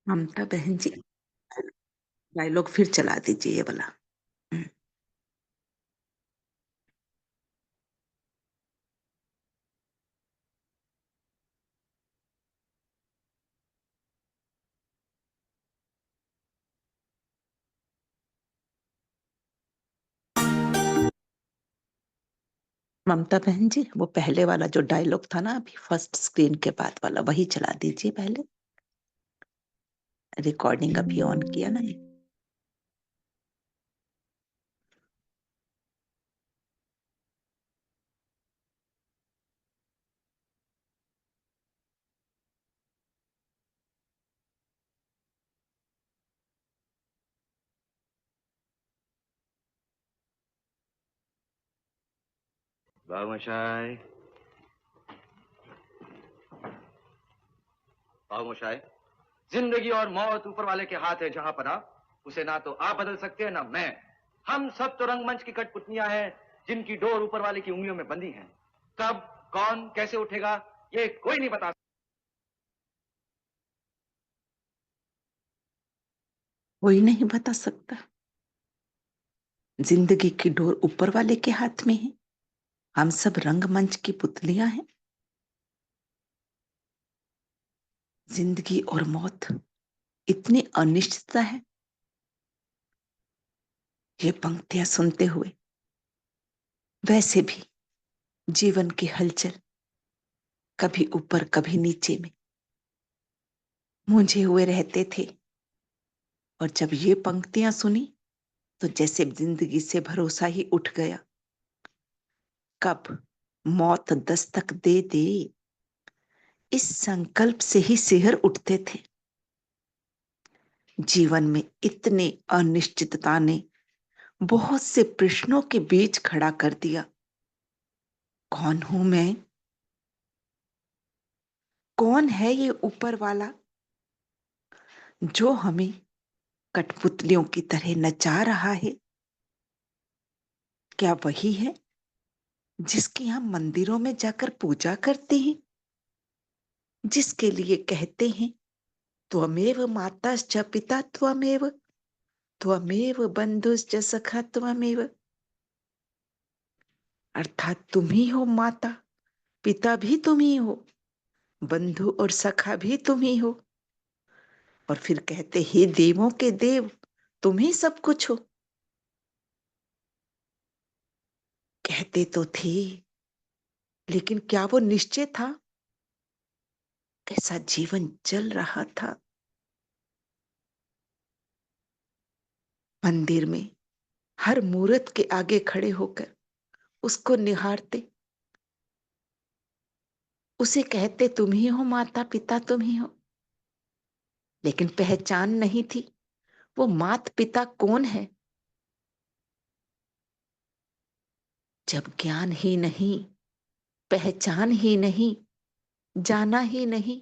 ममता बहन जी, डायलॉग फिर चला दीजिए ये वाला। हुँ। ममता बहन जी, वो पहले वाला जो डायलॉग था ना अभी फर्स्ट स्क्रीन के बाद वाला, वही चला दीजिए पहले। रिकॉर्डिंग अभी ऑन किया ना ये। बाबूमशाई, बाबूमशाई, जिंदगी और मौत ऊपर वाले के हाथ है जहां पना। उसे ना तो आप बदल सकते हैं ना मैं। हम सब तो रंगमंच की कठपुतलियां हैं जिनकी डोर ऊपर वाले की उंगलियों में बंधी है। कब, कौन, कैसे उठेगा ये कोई नहीं बता। कोई नहीं बता सकता। जिंदगी की डोर ऊपर वाले के हाथ में है। हम सब रंगमंच की पुतलियां हैं। जिंदगी और मौत इतनी अनिश्चितता है। ये पंक्तियां सुनते हुए वैसे भी जीवन की हलचल कभी ऊपर कभी नीचे में मूंझे हुए रहते थे। और जब ये पंक्तियां सुनी तो जैसे जिंदगी से भरोसा ही उठ गया। कब मौत दस्तक दे दे, इस संकल्प से ही सिहर उठते थे। जीवन में इतने अनिश्चितता ने बहुत से प्रश्नों के बीच खड़ा कर दिया। कौन हूं मैं? कौन है ये ऊपर वाला जो हमें कठपुतलियों की तरह नचा रहा है? क्या वही है जिसकी हम मंदिरों में जाकर पूजा करते हैं, जिसके लिए कहते हैं त्वमेव माताश्च पिता त्वमेव, त्वमेव बंधुश्च सखा त्वमेव? अर्थात तुम ही हो माता, पिता भी तुम ही हो, बंधु और सखा भी तुम ही हो। और फिर कहते हे देवों के देव, तुम ही सब कुछ हो। कहते तो थे, लेकिन क्या वो निश्चय था? कैसा जीवन चल रहा था? मंदिर में हर मूर्त के आगे खड़े होकर उसको निहारते, उसे कहते तुम ही हो माता पिता, तुम ही हो। लेकिन पहचान नहीं थी वो मात पिता कौन है। जब ज्ञान ही नहीं, पहचान ही नहीं, जाना ही नहीं,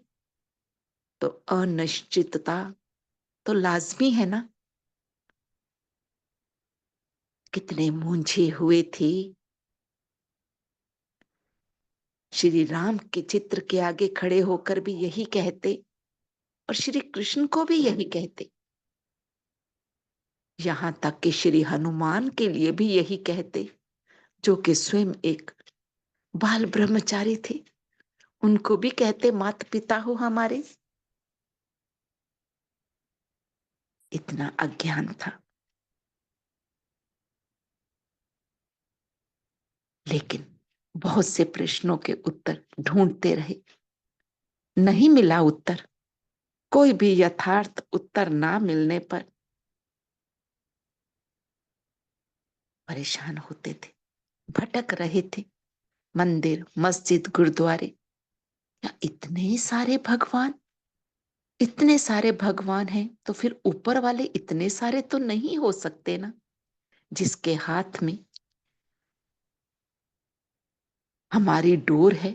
तो अनिश्चितता तो लाजमी है ना। कितने मूंझे हुए थे। श्री राम के चित्र के आगे खड़े होकर भी यही कहते और श्री कृष्ण को भी यही कहते। यहां तक कि श्री हनुमान के लिए भी यही कहते, जो कि स्वयं एक बाल ब्रह्मचारी थे। उनको भी कहते माता पिता हो हमारे। इतना अज्ञान था। लेकिन बहुत से प्रश्नों के उत्तर ढूंढते रहे, नहीं मिला उत्तर। कोई भी यथार्थ उत्तर ना मिलने पर परेशान होते थे, भटक रहे थे। मंदिर, मस्जिद, गुरुद्वारे, या इतने सारे भगवान, इतने सारे भगवान हैं तो फिर ऊपर वाले इतने सारे तो नहीं हो सकते ना, जिसके हाथ में हमारी डोर है।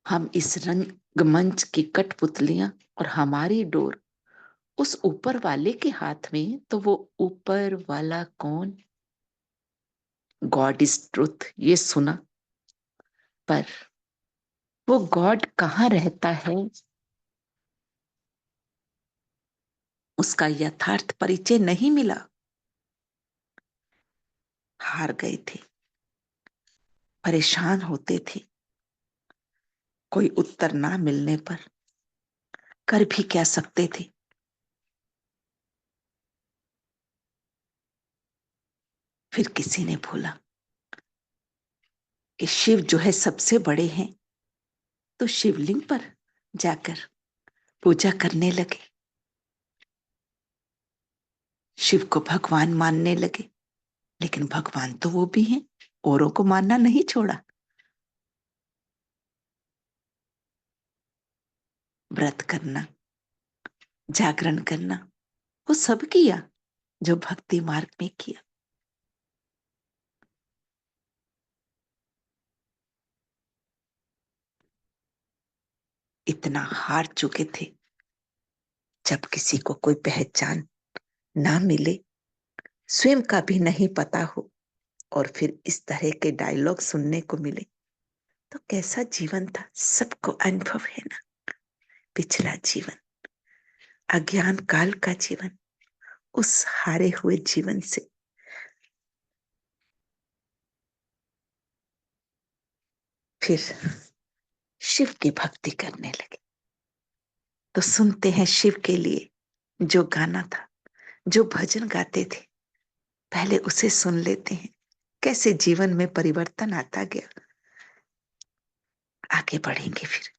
हम इस रंगमंच की कठपुतलियां और हमारी डोर उस ऊपर वाले के हाथ में। तो वो ऊपर वाला कौन? गॉड इज ट्रुथ, ये सुना, पर वो गॉड कहाँ रहता है, उसका यथार्थ परिचय नहीं मिला। हार गए थे, परेशान होते थे, कोई उत्तर ना मिलने पर कर भी क्या सकते थे। फिर किसी ने बोला कि शिव जो है सबसे बड़े हैं, तो शिवलिंग पर जाकर पूजा करने लगे, शिव को भगवान मानने लगे। लेकिन भगवान तो वो भी हैं, औरों को मानना नहीं छोड़ा। व्रत करना, जागरण करना, वो सब किया जो भक्ति मार्ग में किया। इतना हार चुके थे, जब किसी को कोई पहचान ना मिले, स्वयं का भी नहीं पता हो, और फिर इस तरह के डायलॉग सुनने को मिले, तो कैसा जीवन था। सबको अनुभव है ना, पिछला जीवन, अज्ञान काल का जीवन, उस हारे हुए जीवन से फिर शिव की भक्ति करने लगे। तो सुनते हैं शिव के लिए जो गाना था, जो भजन गाते थे, पहले उसे सुन लेते हैं, कैसे जीवन में परिवर्तन आता गया। आगे बढ़ेंगे फिर।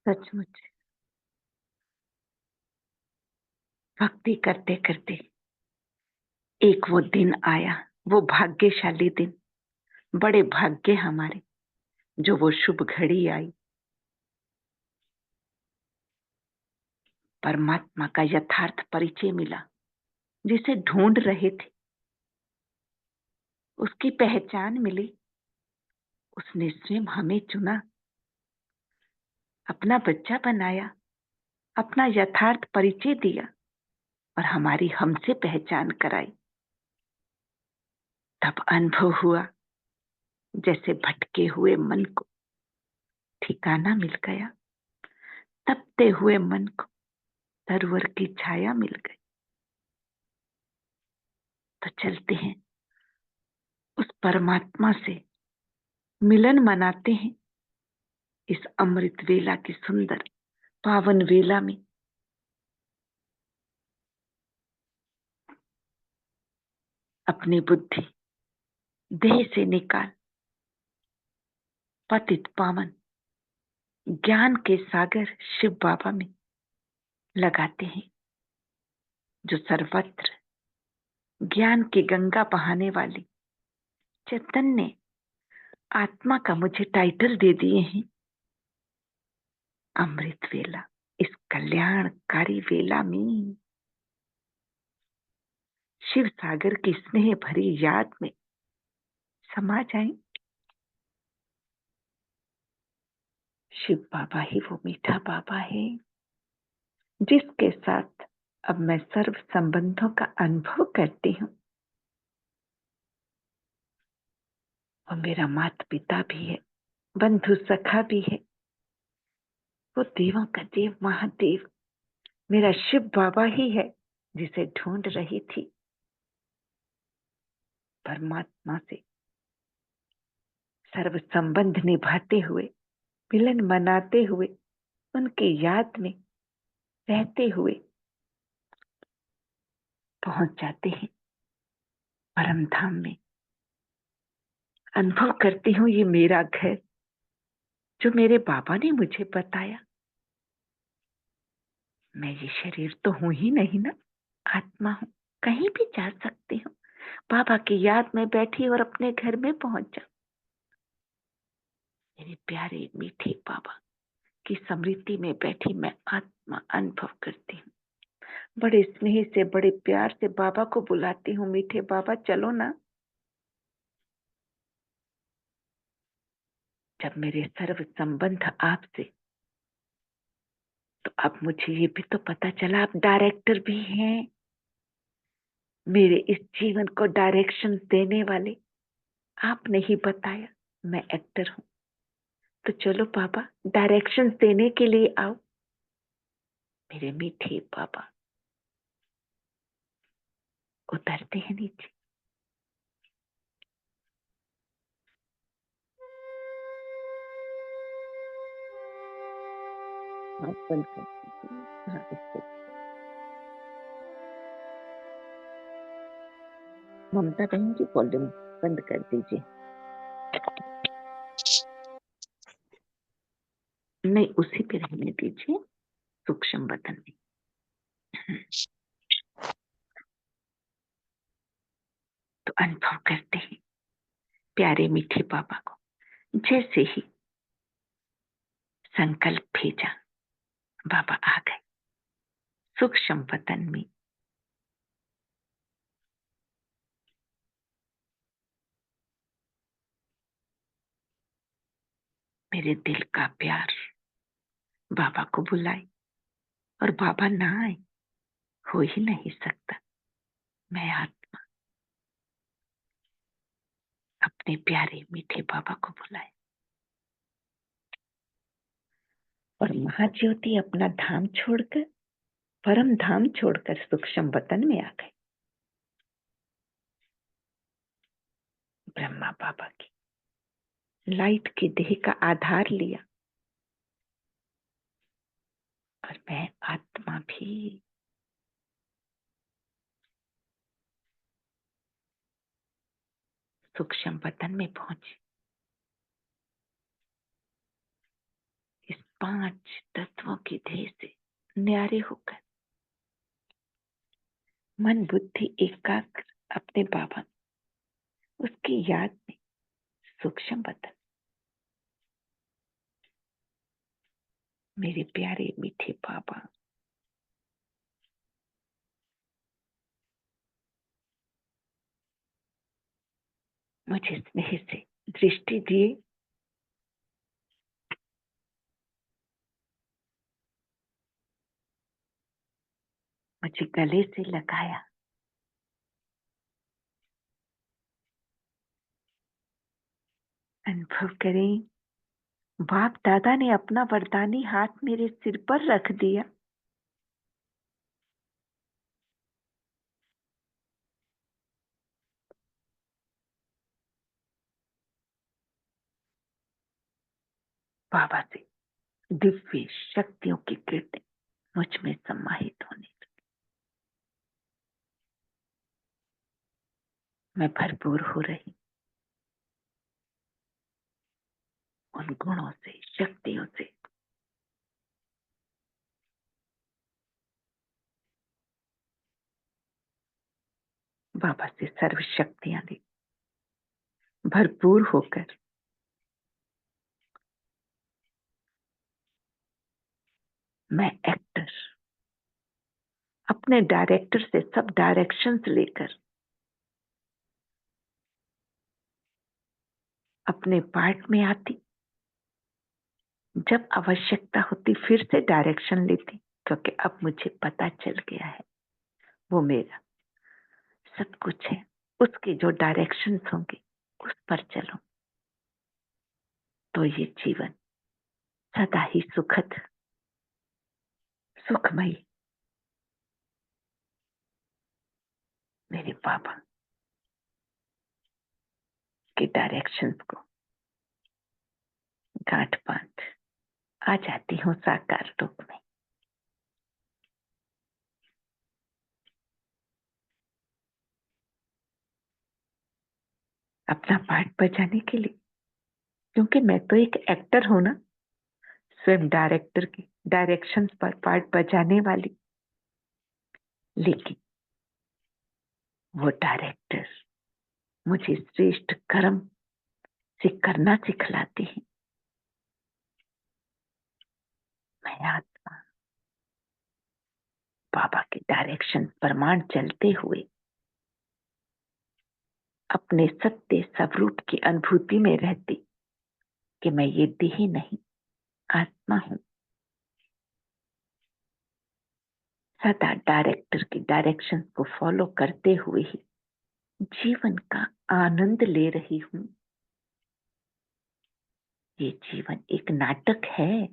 सचमुच भक्ति करते करते एक वो दिन आया, वो भाग्यशाली दिन, बड़े भाग्य हमारे जो वो शुभ घड़ी आई। परमात्मा का यथार्थ परिचय मिला, जिसे ढूंढ रहे थे उसकी पहचान मिली। उसने स्वयं हमें चुना, अपना बच्चा बनाया, अपना यथार्थ परिचय दिया और हमारी हमसे पहचान कराई। तब अनुभव हुआ जैसे भटके हुए मन को ठिकाना मिल गया, तपते हुए मन को सरोवर की छाया मिल गई। तो चलते हैं उस परमात्मा से मिलन मनाते हैं इस अमृत वेला की सुंदर पावन वेला में। अपनी बुद्धि देह से निकाल, पतित पावन ज्ञान के सागर शिव बाबा में लगाते हैं, जो सर्वत्र ज्ञान की गंगा बहाने वाली चैतन्य आत्मा का मुझे टाइटल दे दिए हैं। अमृत वेला, इस कल्याणकारी वेला में शिव सागर की स्नेह भरी याद में समा जाएं। शिव बाबा ही वो मीठा बाबा है जिसके साथ अब मैं सर्व संबंधों का अनुभव करती हूँ। वो मेरा माता पिता भी है, बंधु सखा भी है, वो देवों का देव महादेव मेरा शिव बाबा ही है जिसे ढूंढ रही थी। परमात्मा से सर्व संबंध निभाते हुए, मिलन मनाते हुए, उनकी याद में रहते हुए पहुंच जाते हैं परम धाम में। अनुभव करती हूँ ये मेरा घर जो मेरे बाबा ने मुझे बताया। मैं ये शरीर तो हूं ही नहीं ना, आत्मा हूं, कहीं भी जा सकती हूँ। बाबा की याद में बैठी और अपने घर में पहुंच जा। मेरे प्यारे मीठे बाबा की स्मृति में बैठी मैं आत्मा अनुभव करती हूँ। बड़े स्नेह से, बड़े प्यार से बाबा को बुलाती हूँ, मीठे बाबा चलो ना। जब मेरे सर्व संबंध आपसे, तो अब मुझे ये भी तो पता चला आप डायरेक्टर भी हैं, मेरे इस जीवन को डायरेक्शन देने वाले। आपने ही बताया मैं एक्टर हूं, तो चलो बाबा डायरेक्शन देने के लिए आओ। मेरे मीठे बाबा उतरते हैं नीचे। आप बंद कर दीजिए। हाँ, इसको ममता बहन जी वॉल्यूम बंद कर दीजिए। नहीं, उसी पे रहने दीजिए, सूक्ष्म बदन में। तो अनुभव करते हैं प्यारे मीठे बाबा को। जैसे ही संकल्प भेजा, बाबा आ गए सूक्ष्म बदन में। मेरे दिल का प्यार बाबा को बुलाए और बाबा ना आए, हो ही नहीं सकता। मैं आत्मा अपने प्यारे मीठे बाबा को बुलाए और महाज्योति अपना धाम छोड़कर, परम धाम छोड़कर सूक्ष्म वतन में आ गए। ब्रह्मा बाबा की लाइट की देह का आधार लिया और मैं आत्मा भी सूक्ष्म वतन में पहुंची। इस 5 तत्वों की देह से न्यारे होकर मन बुद्धि एकाग्र अपने बाबा उसकी याद में सूक्ष्म बदन। मेरे प्यारे मीठे बाबा, मुझे स्नेह से दृष्टि दिए, मुझे गले से लगाया, अनुभव करें बाप दादा ने अपना वरदानी हाथ मेरे सिर पर रख दिया। बाबा से दिव्य शक्तियों की किरणें मुझ में समाहित होने लगी। मैं भरपूर हो रही उन गुणों से, शक्तियों से। बाबा से सर्व शक्तियां ली, भरपूर होकर मैं एक्टर अपने डायरेक्टर से सब डायरेक्शंस लेकर अपने पार्ट में आती। जब आवश्यकता होती फिर से डायरेक्शन लेती, क्योंकि अब मुझे पता चल गया है वो मेरा सब कुछ है। उसके जो डायरेक्शंस होंगे उस पर चलो तो ये जीवन सदा ही सुखद, सुखमयी। मेरे बाबा के डायरेक्शंस को गांठ बांध आ जाती हूँ साकार रूप में। अपना पार्ट बजाने के लिए, क्योंकि मैं तो एक एक्टर हूं ना, स्वयं डायरेक्टर की डायरेक्शंस पर पार्ट बजाने वाली। लेकिन वो डायरेक्टर मुझे श्रेष्ठ कर्म से करना सिखलाते हैं। मैं आत्मा बाबा के डायरेक्शन प्रमाण चलते हुए अपने सत्य स्वरूप की अनुभूति में रहती कि मैं ये देह नहीं, आत्मा हूं। सदा डायरेक्टर की डायरेक्शन को फॉलो करते हुए ही जीवन का आनंद ले रही हूं। ये जीवन एक नाटक है।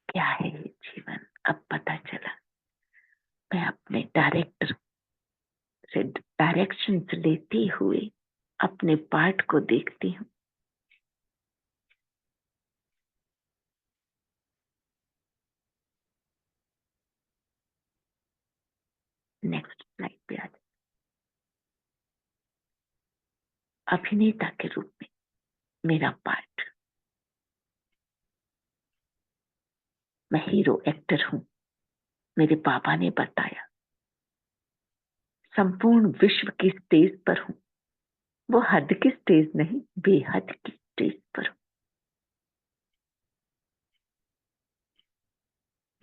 क्या है ये जीवन, अब पता चला। मैं अपने डायरेक्टर से डायरेक्शन लेते हुए अपने पार्ट को देखती हूँ। नेक्स्ट स्लाइड पे आ जाए। अभिनेता के रूप में मेरा पार्ट, मैं हीरो एक्टर हूं। मेरे पापा ने बताया संपूर्ण विश्व की स्टेज पर हूं। वो हद की स्टेज नहीं, बेहद की स्टेज पर हूं।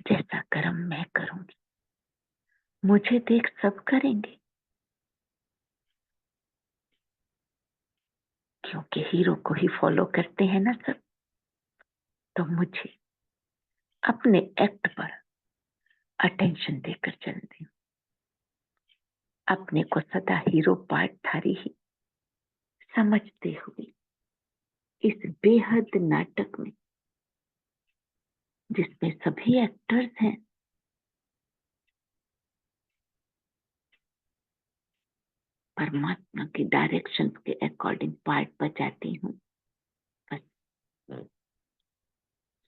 जैसा कर्म मैं करूंगी मुझे देख सब करेंगे, क्योंकि हीरो को ही फॉलो करते हैं ना सब। तो मुझे अपने एक्ट पर अटेंशन देकर चलती हूँ। अपने को सदा हीरो पार्टधारी ही समझते हुए इस बेहद नाटक में, जिसमें सभी एक्टर्स हैं, परमात्मा की डायरेक्शन के अकॉर्डिंग पार्ट बजाती हूँ। बस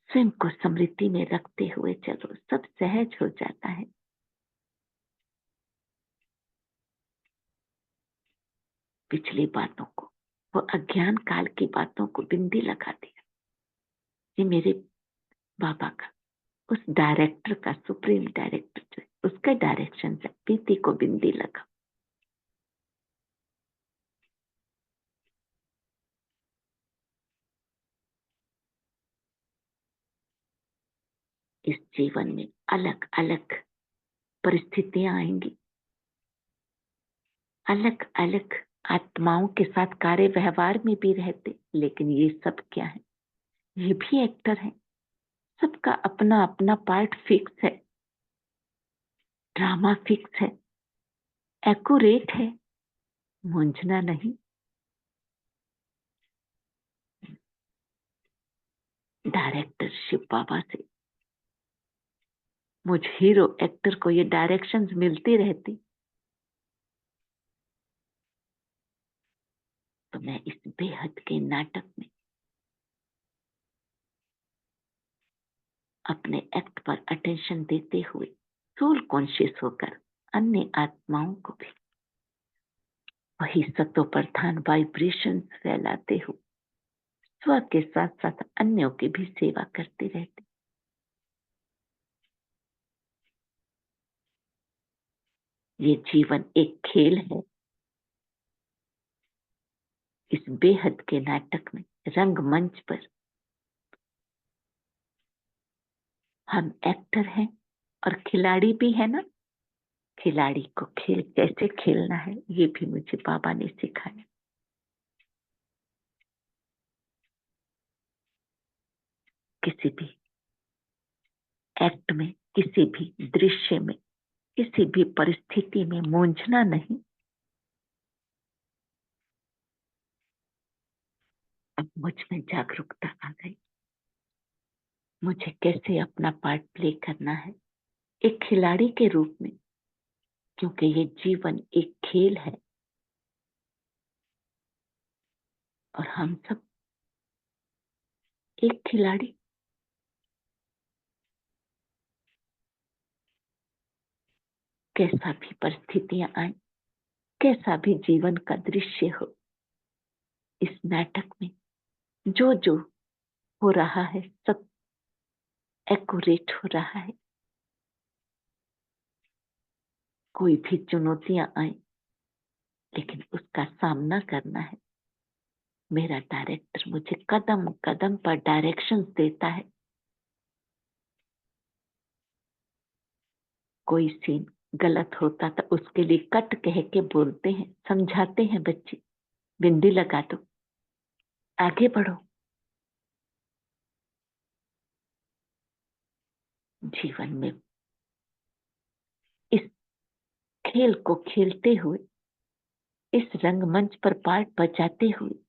स्वयं को स्मृति में रखते हुए चलो, सब सहज हो जाता है। पिछली बातों को वो अज्ञान काल की बातों को बिंदी लगा दिया। ये मेरे बाबा का, उस डायरेक्टर का, सुप्रीम डायरेक्टर जो है, उसके डायरेक्शन से प्रीति को बिंदी लगा। इस जीवन में अलग अलग परिस्थितियां आएंगी, अलग अलग आत्माओं के साथ कार्य व्यवहार में भी रहते, लेकिन ये सब क्या है? ये भी एक्टर है। सबका अपना अपना पार्ट फिक्स है, ड्रामा फिक्स है, एक्यूरेट है, मूंझना नहीं। डायरेक्टर शिव बाबा से मुझ हीरो एक्टर को ये डायरेक्शंस मिलती रहती तो मैं इस बेहद के नाटक में अपने एक्ट पर अटेंशन देते हुए सोल कॉन्शियस होकर अन्य आत्माओं को भी वही सतो प्रधान वाइब्रेशन फैलाते हुए स्व के साथ साथ अन्यों की भी सेवा करते रहते। ये जीवन एक खेल है। इस बेहद के नाटक में रंगमंच पर हम एक्टर हैं और खिलाड़ी भी है ना। खिलाड़ी को खेल कैसे खेलना है ये भी मुझे बाबा ने सिखाया। किसी भी एक्ट में, किसी भी दृश्य में, किसी भी परिस्थिति में मूंझना नहीं। अब मुझ में जागरूकता आ गई, मुझे कैसे अपना पार्ट प्ले करना है एक खिलाड़ी के रूप में, क्योंकि ये जीवन एक खेल है और हम सब एक खिलाड़ी। कैसा भी परिस्थितियां आए, कैसा भी जीवन का दृश्य हो, इस नाटक में जो जो हो रहा है सब एक्यूरेट हो रहा है। कोई भी चुनौतियां आए लेकिन उसका सामना करना है। मेरा डायरेक्टर मुझे कदम कदम पर डायरेक्शंस देता है। कोई सीन गलत होता तो उसके लिए कट कह के बोलते हैं, समझाते हैं, बच्चे बिंदी लगा दो, आगे बढ़ो। जीवन में इस खेल को खेलते हुए, इस रंगमंच पर पार्ट बजाते हुए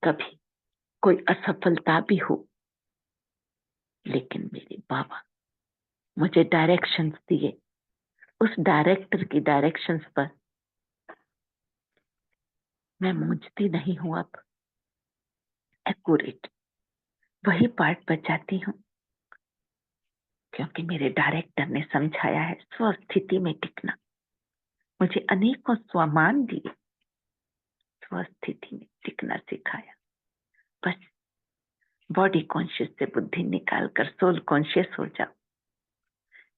कभी कोई असफलता भी हो, लेकिन मेरे बाबा मुझे डायरेक्शंस दिए। उस डायरेक्टर की डायरेक्शंस पर मैं मूंझती नहीं हूं। अब एक्यूरेट वही पार्ट बजाती हूँ, क्योंकि मेरे डायरेक्टर ने समझाया है स्व स्थिति में टिकना। मुझे अनेकों स्वमान दिए, स्व स्थिति में टिकना सिखाया। बस बॉडी कॉन्शियस से बुद्धि निकाल कर सोल कॉन्शियस हो जाओ।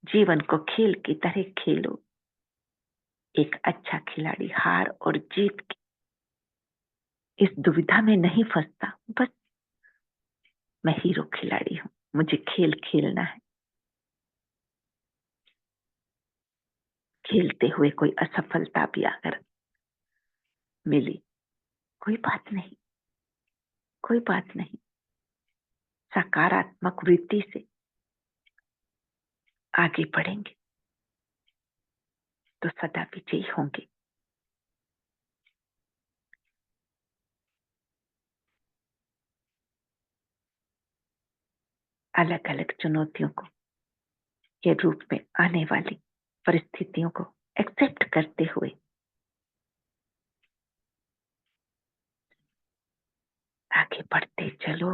जीवन को खेल की तरह खेलो। एक अच्छा खिलाड़ी हार और जीत की इस दुविधा में नहीं फंसता। बस मैं हीरो खिलाड़ी हूं, मुझे खेल खेलना है। खेलते हुए कोई असफलता भी अगर मिली, कोई बात नहीं, कोई बात नहीं। सकारात्मक वृत्ति से आगे बढ़ेंगे तो सदा विजयी होंगे। अलग अलग चुनौतियों को के रूप में आने वाली परिस्थितियों को एक्सेप्ट करते हुए आगे बढ़ते चलो,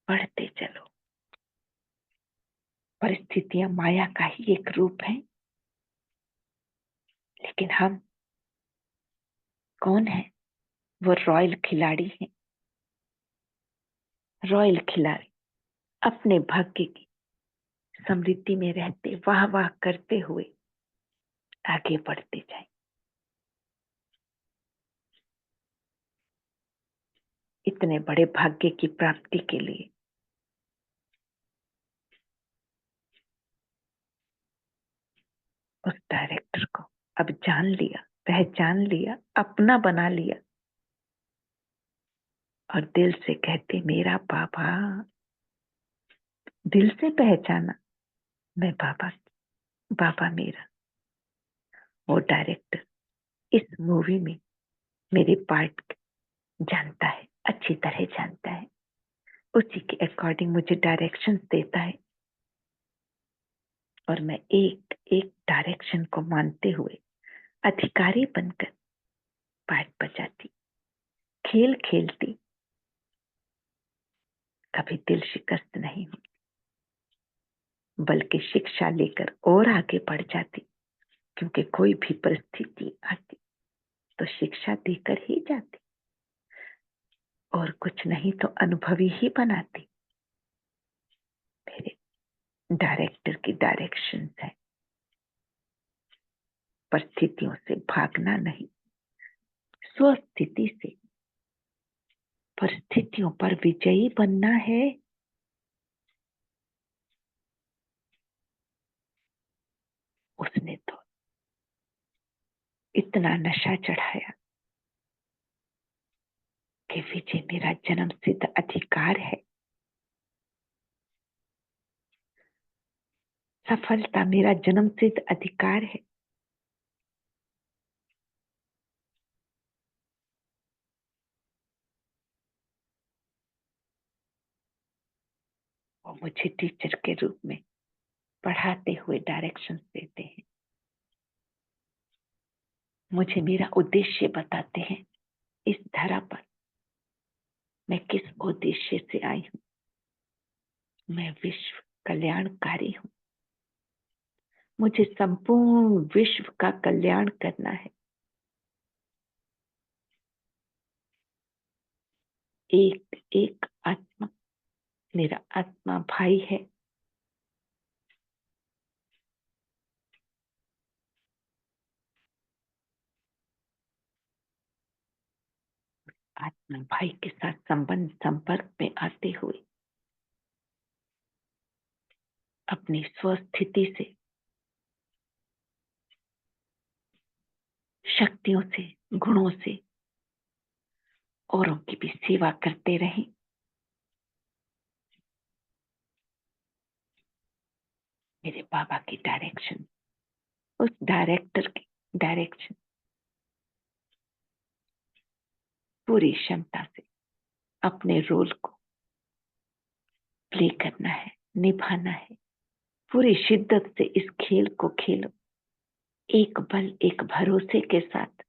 बढ़ते चलो। परिस्थितियां माया का ही एक रूप है, लेकिन हम कौन है? वो रॉयल खिलाड़ी हैं, रॉयल खिलाड़ी अपने भाग्य की समृद्धि में रहते, वाह वाह करते हुए आगे बढ़ते जाए। इतने बड़े भाग्य की प्राप्ति के लिए उस डायरेक्टर को अब जान लिया, पहचान लिया, अपना बना लिया और दिल से कहते मेरा बाबा। दिल से पहचाना, मैं बाबा, बाबा मेरा। वो डायरेक्टर इस मूवी में मेरे पार्ट जानता है, अच्छी तरह जानता है, उसी के अकॉर्डिंग मुझे डायरेक्शन देता है और मैं एक एक डायरेक्शन को मानते हुए अधिकारी बनकर पार्ट बजाती, खेल खेलती, कभी दिल शिकस्त नहीं हुई, बल्कि शिक्षा लेकर और आगे बढ़ जाती। क्योंकि कोई भी परिस्थिति आती तो शिक्षा देकर ही जाती, और कुछ नहीं तो अनुभवी ही बनाती। मेरे डायरेक्टर की डायरेक्शन है, परिस्थितियों से भागना नहीं, स्वस्थिति से परिस्थितियों पर विजयी बनना है। उसने तो इतना नशा चढ़ाया कि विजय मेरा जन्म सिद्ध अधिकार है, सफलता मेरा जन्म सिद्ध अधिकार है। और मुझे टीचर के रूप में पढ़ाते हुए डायरेक्शन देते हैं, मुझे मेरा उद्देश्य बताते हैं। इस धरा पर मैं किस उद्देश्य से आई हूँ? मैं विश्व कल्याणकारी हूँ, मुझे संपूर्ण विश्व का कल्याण करना है। एक एक आत्मा मेरा आत्मा भाई है, आत्मा भाई के साथ संबंध संपर्क में आते हुए अपनी स्वस्थिति से, शक्तियों से, गुणों से औरों की भी सेवा करते रहें। मेरे बाबा की डायरेक्शन, उस डायरेक्टर की डायरेक्शन पूरी क्षमता से अपने रोल को प्ले करना है, निभाना है। पूरी शिद्दत से इस खेल को खेलो, एक बल एक भरोसे के साथ,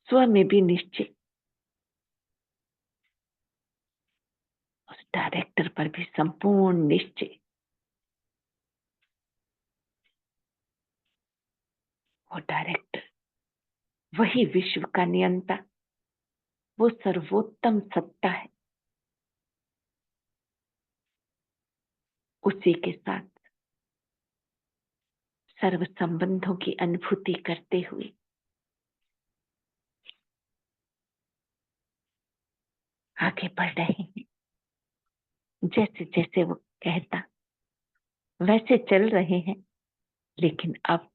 स्व में भी निश्चय, उस डायरेक्टर पर भी संपूर्ण निश्चय। वो डायरेक्टर वही विश्व का नियंता, वो सर्वोत्तम सत्ता है। उसी के साथ सर्व संबंधों की अनुभूति करते हुए आगे बढ़ रहे हैं। जैसे जैसे वो कहता वैसे चल रहे हैं, लेकिन अब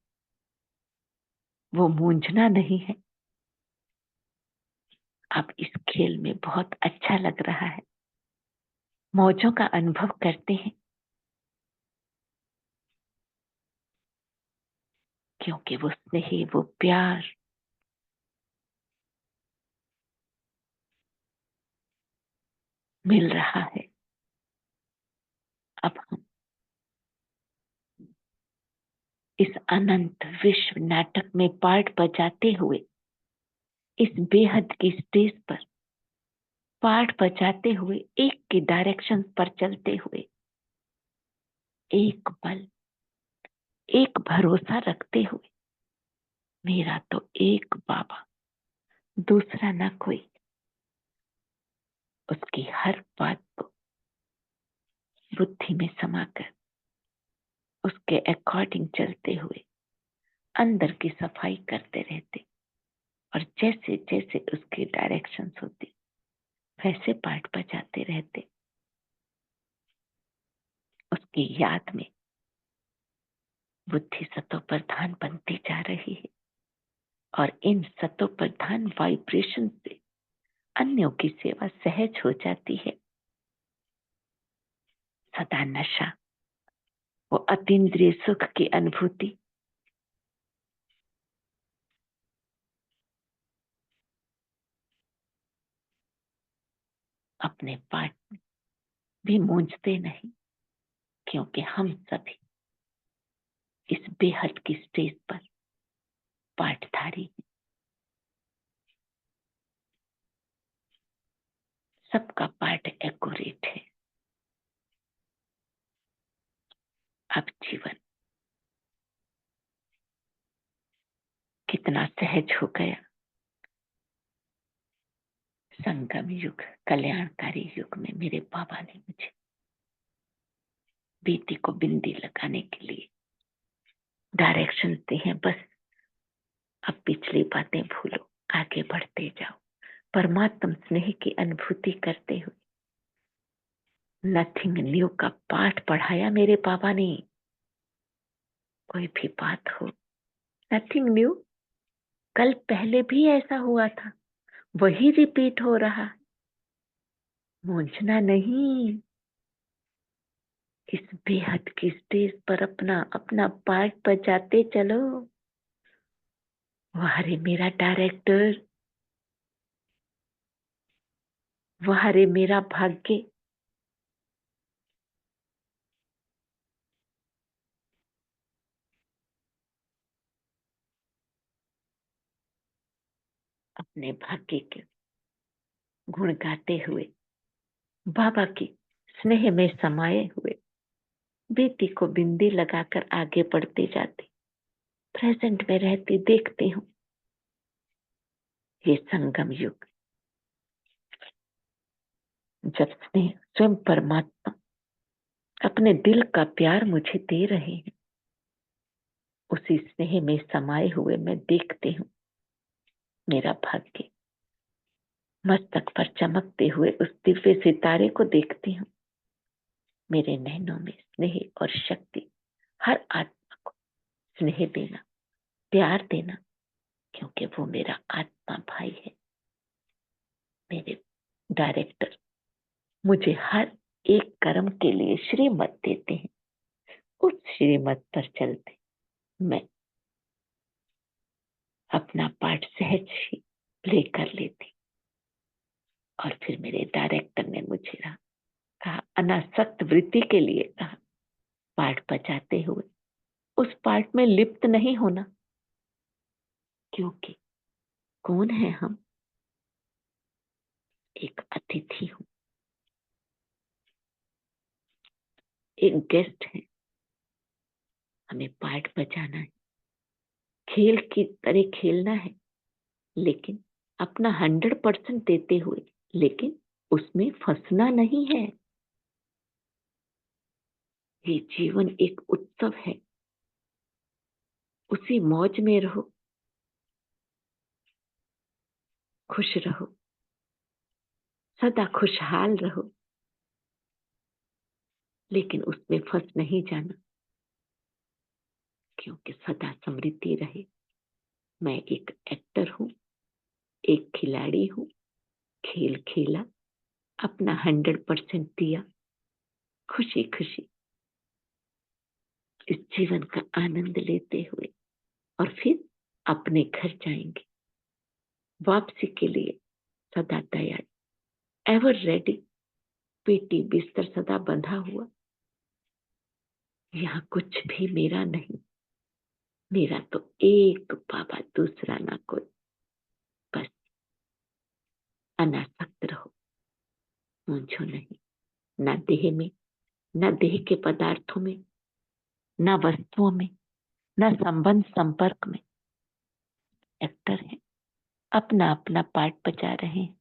वो मूंझना नहीं है। अब इस खेल में बहुत अच्छा लग रहा है, मौजों का अनुभव करते हैं, क्योंकि वो स्नेह, वो प्यार मिल रहा है। अब हम इस अनंत विश्व नाटक में पार्ट बजाते हुए, इस बेहद की स्टेज पर पार्ट बजाते हुए, एक की डायरेक्शन पर चलते हुए, एक बल एक भरोसा रखते हुए मेरा तो एक बाबा, दूसरा ना कोई। उसकी हर बात को बुद्धि में समाकर उसके अकॉर्डिंग चलते हुए अंदर की सफाई करते रहते, और जैसे जैसे उसकी डायरेक्शंस होती वैसे पाठ बजाते रहते। उसकी याद में बुद्धि सतो प्रधान बनती जा रही है, और इन सतो प्रधान वाइब्रेशन से अन्यों की सेवा सहज हो जाती है। सदा नशा, वो अतीन्द्रिय सुख की अनुभूति, अपने पाठ भी मूंझते नहीं, क्योंकि हम सभी इस बेहद की स्टेज पर पाठधारी हैं। सबका पाठ एक्यूरेट है। अब जीवन कितना सहज हो गया। संगम युग, कल्याणकारी युग में मेरे बाबा ने मुझे बेटी को बिंदी लगाने के लिए डायरेक्शन दी हैं। बस अब पिछली बातें भूलो, आगे बढ़ते जाओ, परमात्म स्नेह की अनुभूति करते हुए। नथिंग न्यू का पाठ पढ़ाया मेरे बाबा ने। कोई भी बात हो, नथिंग न्यू, कल पहले भी ऐसा हुआ था, वही रिपीट हो रहा है, मूंझना नहीं। इस बेहद की स्टेज पर अपना अपना पार्ट बजाते चलो। वाह रे मेरा डायरेक्टर, वाह रे मेरा भाग्य। अपने भाग्य के गुण गाते हुए, बाबा की स्नेह में समाये हुए बेटी को बिंदी लगाकर आगे बढ़ते जाते, प्रेजेंट में रहती देखती हूँ। ये संगम युग, जब स्नेह स्वयं परमात्मा अपने दिल का प्यार मुझे दे रहे हैं, उसी स्नेह में समाये हुए मैं देखती हूँ मेरा भाग्य। मस्तक पर चमकते हुए उस दिव्य सितारे को देखती हूँ। मेरे नैनों में स्नेह और शक्ति, हर आत्मा को स्नेह देना, प्यार देना, क्योंकि वो मेरा आत्मा भाई है। मेरे डायरेक्टर मुझे हर एक कर्म के लिए श्रीमत देते हैं। उस श्रीमत पर चलते मैं अपना पाठ सहज ही प्ले कर लेती। और फिर मेरे डायरेक्टर ने मुझे कहा, अनासक्त वृत्ति के लिए कहा, पाठ बजाते हुए उस पाठ में लिप्त नहीं होना, क्योंकि कौन है हम? एक अतिथि हूं, एक गेस्ट है। हमें पाठ बजाना है, खेल की तरह खेलना है, लेकिन अपना 100% देते हुए, लेकिन उसमें फंसना नहीं है। ये जीवन एक उत्सव है, उसी मौज में रहो, खुश रहो, सदा खुशहाल रहो, लेकिन उसमें फंस नहीं जाना, क्योंकि सदा समृद्धि रहे। मैं एक एक्टर हूं, एक खिलाड़ी हूं, खेल खेला, अपना 100% दिया, खुशी खुशी इस जीवन का आनंद लेते हुए, और फिर अपने घर जाएंगे। वापसी के लिए सदा तैयार, एवर रेडी, पेटी बिस्तर सदा बंधा हुआ। यहाँ कुछ भी मेरा नहीं, मेरा तो एक बाबा, दूसरा ना कोई। बस अनासक्त रहो, मूंझो नहीं, ना देह में, ना देह के पदार्थों में, ना वस्तुओं में, ना संबंध संपर्क में। एक्टर हैं, अपना अपना पार्ट बजा रहे हैं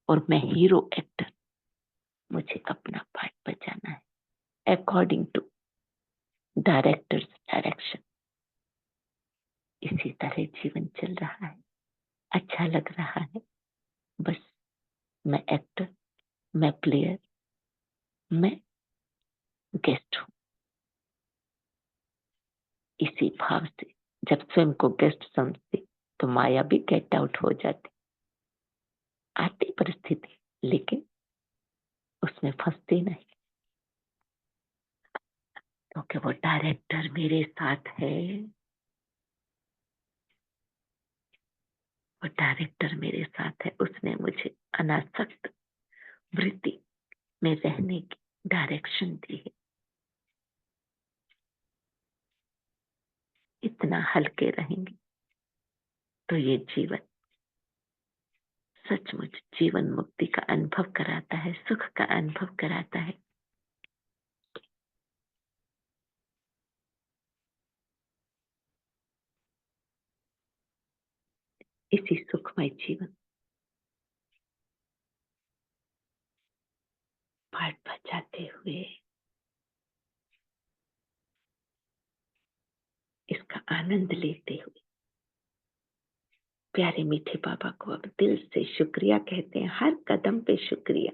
और मैं हीरो एक्टर, मुझे अपना पार्ट बजाना है अकॉर्डिंग टू डायरेक्टर्स डायरेक्शन। इसी तरह जीवन चल रहा है, अच्छा लग रहा है। बस मैं एक्टर, मैं प्लेयर, मैं गेस्ट हूँ। इसी भाव से जब स्वयं को गेस्ट समझती तो माया भी गेट आउट हो जाती। आती परिस्थिति, लेकिन उसमें फंसती नहीं, क्योंकि वो डायरेक्टर मेरे साथ है। वो डायरेक्टर मेरे साथ है, उसने मुझे अनासक्त वृत्ति में रहने की डायरेक्शन दी है। इतना हल्के रहेंगे तो ये जीवन सचमुच जीवन मुक्ति का अनुभव कराता है, सुख का अनुभव कराता है। इसी सुखमय जीवन पाठ बजाते हुए इसका आनंद लेते हुए प्यारे मीठे बाबा को अब दिल से शुक्रिया कहते हैं, हर कदम पे शुक्रिया।